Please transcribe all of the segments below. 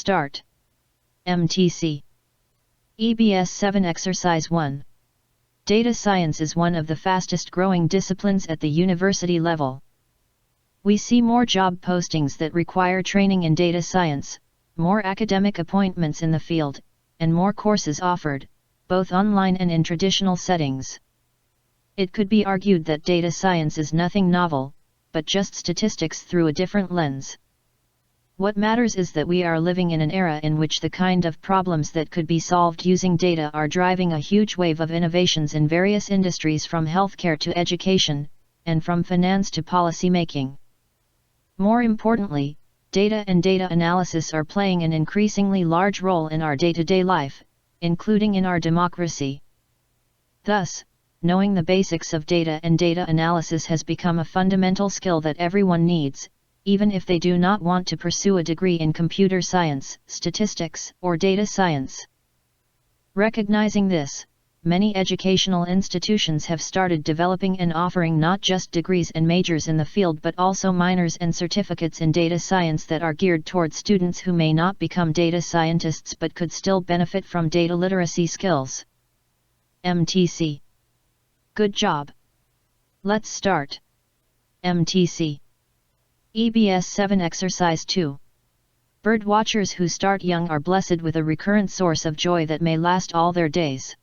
start. MTC. EBS 7 Exercise 1. Data science is one of the fastest growing disciplines at the university level. We see more job postings that require training in data science, more academic appointments in the field, and more courses offered, both online and in traditional settings. It could be argued that data science is nothing novel, but just statistics through a different lens. What matters is that we are living in an era in which the kind of problems that could be solved using data are driving a huge wave of innovations in various industries, from healthcare to education, and from finance to policy making. More importantly, data and data analysis are playing an increasingly large role in our day-to-day life, including in our democracy. Thus, knowing the basics of data and data analysis has become a fundamental skill that everyone needs, even if they do not want to pursue a degree in computer science, statistics, or data science. Recognizing this, many educational institutions have started developing and offering not just degrees and majors in the field but also minors and certificates in data science that are geared toward students who may not become data scientists but could still benefit from data literacy skills. MTC. Good job. Let's start. MTC. EBS 7 Exercise 2. Bird watchers who start young are blessed with a recurrent source of joy that may last all their days.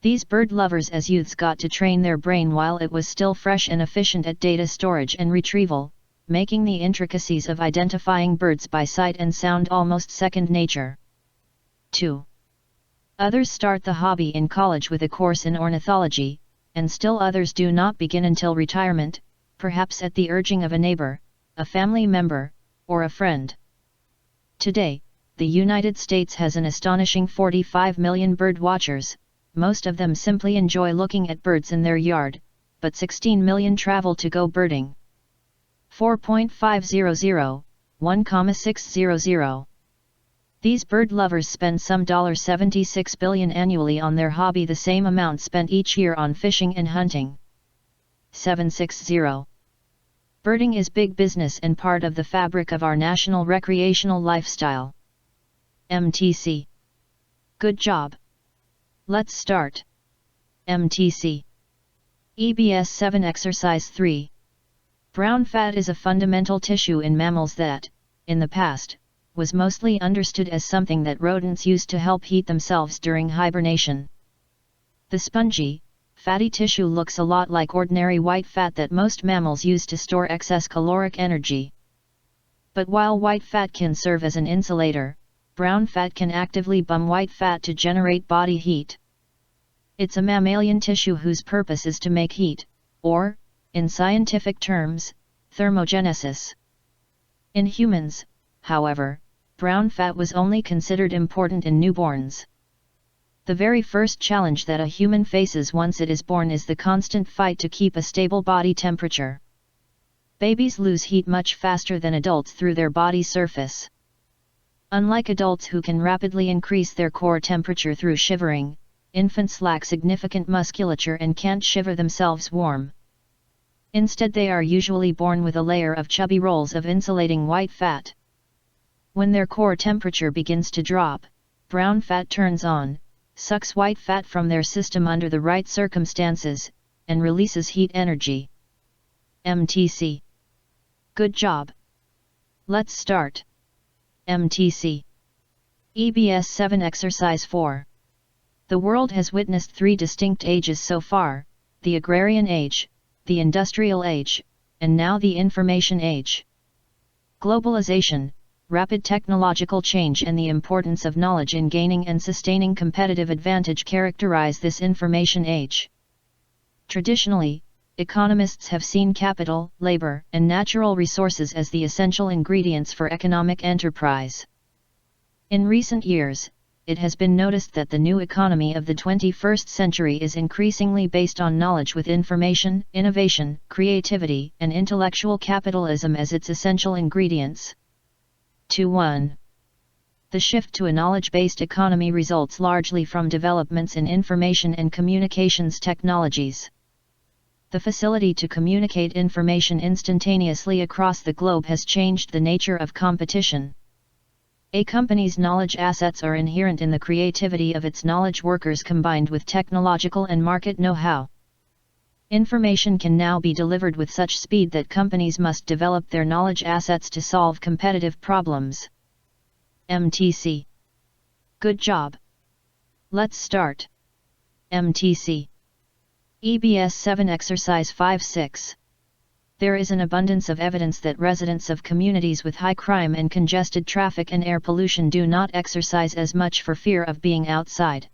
These bird lovers as youths got to train their brain while it was still fresh and efficient at data storage and retrieval, making the intricacies of identifying birds by sight and sound almost second nature. 2. Others start the hobby in college with a course in ornithology, and still others do not begin until retirement, perhaps at the urging of a neighbor, a family member, or a friend. Today, the United States has an astonishing 45 million bird watchers. Most of them simply enjoy looking at birds in their yard, but 16 million travel to go birding. 4.500, 1,600. These bird lovers spend some $76 billion annually on their hobby, the same amount spent each year on fishing and hunting. 760. Birding is big business and part of the fabric of our national recreational lifestyle. MTC. Good job. Let's start. MTC. EBS 7 Exercise 3. Brown fat is a fundamental tissue in mammals that, in the past, was mostly understood as something that rodents used to help heat themselves during hibernation. The spongy, fatty tissue looks a lot like ordinary white fat that most mammals use to store excess caloric energy. But while white fat can serve as an insulator, brown fat can actively burn white fat to generate body heat. It's a mammalian tissue whose purpose is to make heat, or, in scientific terms, thermogenesis. In humans, however, brown fat was only considered important in newborns. The very first challenge that a human faces once it is born is the constant fight to keep a stable body temperature. Babies lose heat much faster than adults through their body surface. Unlike adults who can rapidly increase their core temperature through shivering, infants lack significant musculature and can't shiver themselves warm. Instead, they are usually born with a layer of chubby rolls of insulating white fat. When their core temperature begins to drop, brown fat turns on, sucks white fat from their system under the right circumstances, and releases heat energy. MTC. Good job. Let's start. MTC. EBS 7 Exercise 4. The world has witnessed three distinct ages so far: the agrarian age, the industrial age, and now the information age. Globalization, rapid technological change, and the importance of knowledge in gaining and sustaining competitive advantage characterize this information age. Traditionally, economists have seen capital, labor, and natural resources as the essential ingredients for economic enterprise. In recent years, it has been noticed that the new economy of the 21st century is increasingly based on knowledge, with information, innovation, creativity, and intellectual capitalism as its essential ingredients. 2.1. The shift to a knowledge-based economy results largely from developments in information and communications technologies. The facility to communicate information instantaneously across the globe has changed the nature of competition. A company's knowledge assets are inherent in the creativity of its knowledge workers combined with technological and market know-how. Information can now be delivered with such speed that companies must develop their knowledge assets to solve competitive problems. MTC. Good job. Let's start. MTC. EBS 7 Exercise 5-6. There is an abundance of evidence that residents of communities with high crime and congested traffic and air pollution do not exercise as much for fear of being outside.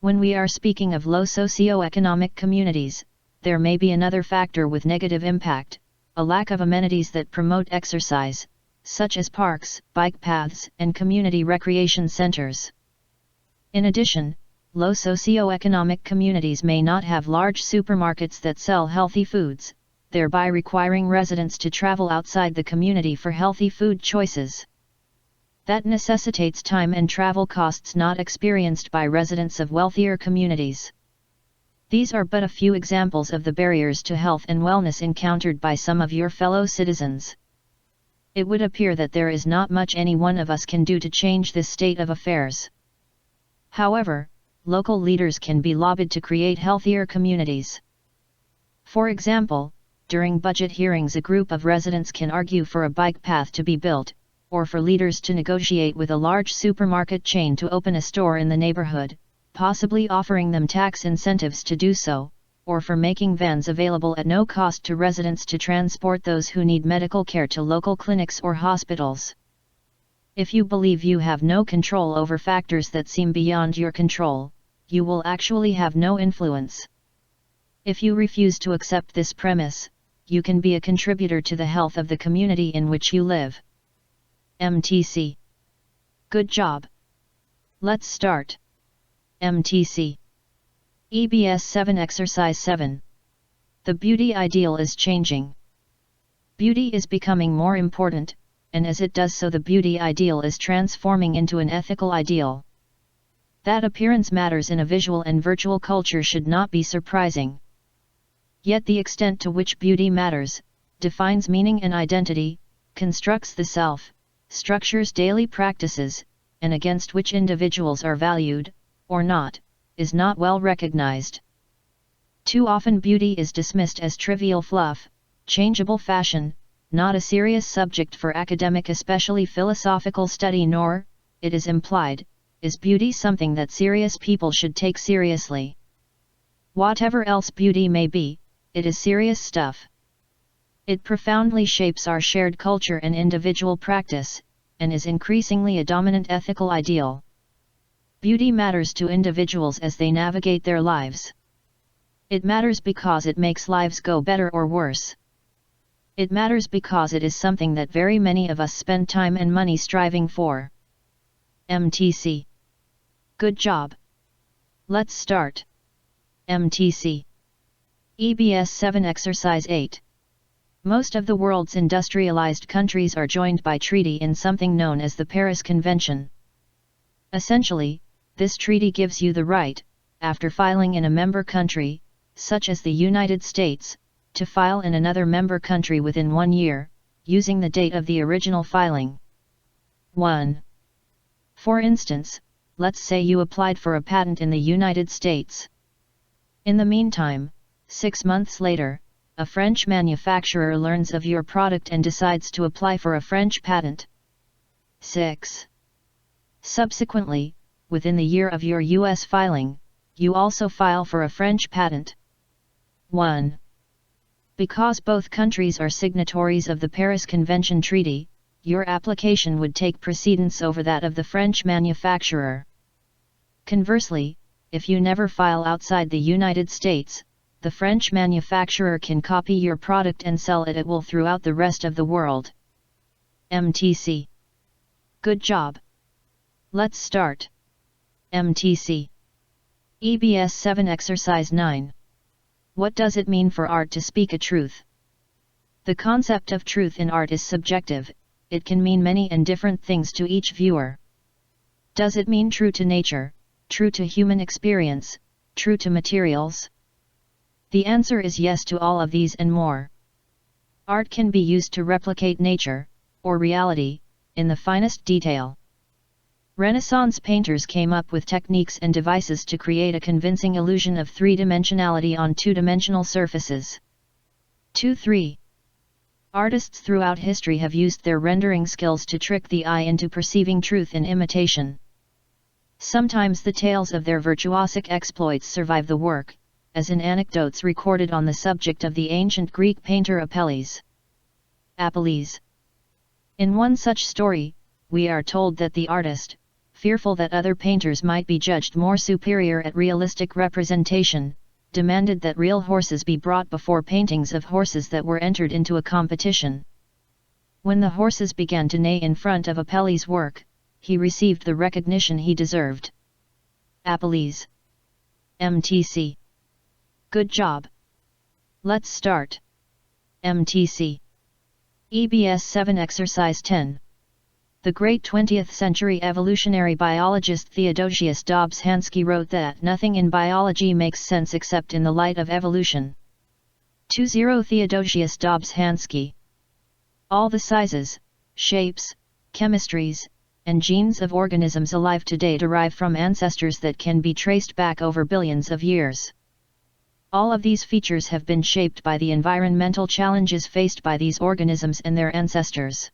When we are speaking of low socioeconomic communities, there may be another factor with negative impact, a lack of amenities that promote exercise, such as parks, bike paths, and community recreation centers. In addition, low socioeconomic communities may not have large supermarkets that sell healthy foods, thereby requiring residents to travel outside the community for healthy food choices. That necessitates time and travel costs not experienced by residents of wealthier communities. These are but a few examples of the barriers to health and wellness encountered by some of your fellow citizens. It would appear that there is not much any one of us can do to change this state of affairs. However, local leaders can be lobbied to create healthier communities. For example, during budget hearings a group of residents can argue for a bike path to be built, or for leaders to negotiate with a large supermarket chain to open a store in the neighborhood, possibly offering them tax incentives to do so, or for making vans available at no cost to residents to transport those who need medical care to local clinics or hospitals. If you believe you have no control over factors that seem beyond your control, you will actually have no influence. If you refuse to accept this premise, you can be a contributor to the health of the community in which you live. MTC. Good job. Let's start. MTC. EBS 7 Exercise 7. The beauty ideal is changing. Beauty is becoming more important, and as it does so the beauty ideal is transforming into an ethical ideal. That appearance matters in a visual and virtual culture should not be surprising. Yet the extent to which beauty matters, defines meaning and identity, constructs the self, structures daily practices, and against which individuals are valued, or not, is not well recognized. Too often beauty is dismissed as trivial fluff, changeable fashion, not a serious subject for academic especially philosophical study nor, it is implied, is beauty something that serious people should take seriously. Whatever else beauty may be, it is serious stuff. It profoundly shapes our shared culture and individual practice, and is increasingly a dominant ethical ideal. Beauty matters to individuals as they navigate their lives. It matters because it makes lives go better or worse. It matters because it is something that very many of us spend time and money striving for. MTC. Good job. Let's start. MTC. EBS 7 Exercise 8. Most of the world's industrialized countries are joined by treaty in something known as the Paris Convention. Essentially, this treaty gives you the right, after filing in a member country, such as the United States, to file in another member country within 1 year, using the date of the original filing. 1. For instance, let's say you applied for a patent in the United States. In the meantime, 6 months later, a French manufacturer learns of your product and decides to apply for a French patent. 6. Subsequently, within the year of your U.S. filing, you also file for a French patent. 1. Because both countries are signatories of the Paris Convention Treaty, your application would take precedence over that of the French manufacturer. Conversely, if you never file outside the United States, the French manufacturer can copy your product and sell it at will throughout the rest of the world. MTC. Good job. Let's start. MTC. EBS 7 Exercise 9. What does it mean for art to speak a truth? The concept of truth in art is subjective, it can mean many and different things to each viewer. Does it mean true to nature, true to human experience, true to materials? The answer is yes to all of these and more. Art can be used to replicate nature, or reality, in the finest detail. Renaissance painters came up with techniques and devices to create a convincing illusion of three-dimensionality on two-dimensional surfaces. 2-3. Artists throughout history have used their rendering skills to trick the eye into perceiving truth in imitation. Sometimes the tales of their virtuosic exploits survive the work, as in anecdotes recorded on the subject of the ancient Greek painter Apelles. In one such story, we are told that the artist, fearful that other painters might be judged more superior at realistic representation, demanded that real horses be brought before paintings of horses that were entered into a competition. When the horses began to neigh in front of Apelles' work, he received the recognition he deserved. Apelles. MTC. Good job. Let's start. MTC. EBS 7 Exercise 10. The great 20th century evolutionary biologist Theodosius Dobzhansky wrote that nothing in biology makes sense except in the light of evolution. 20 Theodosius Dobzhansky. All the sizes, shapes, chemistries, and genes of organisms alive today derive from ancestors that can be traced back over billions of years. All of these features have been shaped by the environmental challenges faced by these organisms and their ancestors.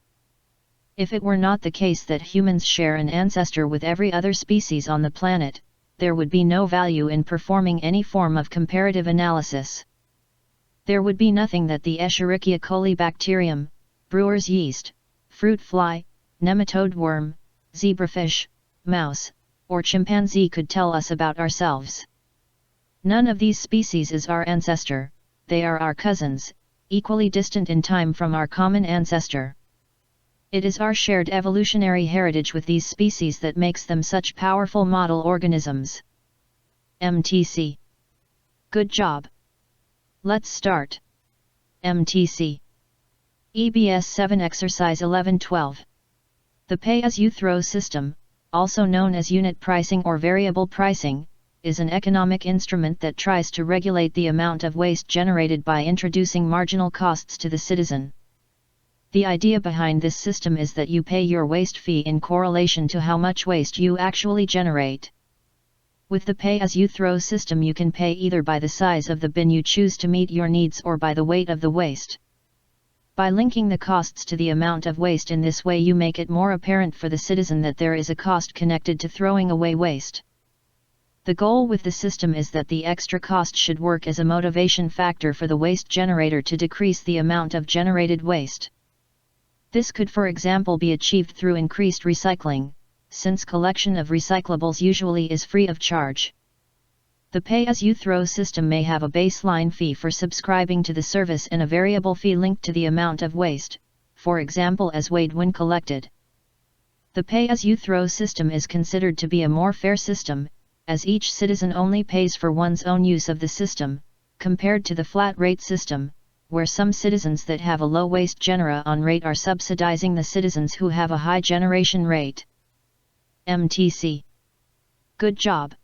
If it were not the case that humans share an ancestor with every other species on the planet, there would be no value in performing any form of comparative analysis. There would be nothing that the Escherichia coli bacterium, brewer's yeast, fruit fly, nematode worm, zebrafish, mouse, or chimpanzee could tell us about ourselves. None of these species is our ancestor, they are our cousins, equally distant in time from our common ancestor. It is our shared evolutionary heritage with these species that makes them such powerful model organisms. MTC. Good job. Let's start. MTC. EBS 7 Exercise 11-12. The pay-as-you-throw system, also known as unit pricing or variable pricing, is an economic instrument that tries to regulate the amount of waste generated by introducing marginal costs to the citizen. The idea behind this system is that you pay your waste fee in correlation to how much waste you actually generate. With the pay-as-you-throw system you can pay either by the size of the bin you choose to meet your needs or by the weight of the waste. By linking the costs to the amount of waste in this way you make it more apparent for the citizen that there is a cost connected to throwing away waste. The goal with the system is that the extra cost should work as a motivation factor for the waste generator to decrease the amount of generated waste. This could for example be achieved through increased recycling, since collection of recyclables usually is free of charge. The pay-as-you-throw system may have a baseline fee for subscribing to the service and a variable fee linked to the amount of waste, for example as weighed when collected. The pay-as-you-throw system is considered to be a more fair system, as each citizen only pays for one's own use of the system, compared to the flat-rate system, where some citizens that have a low waste generation rate are subsidizing the citizens who have a high generation rate. MTC. Good job.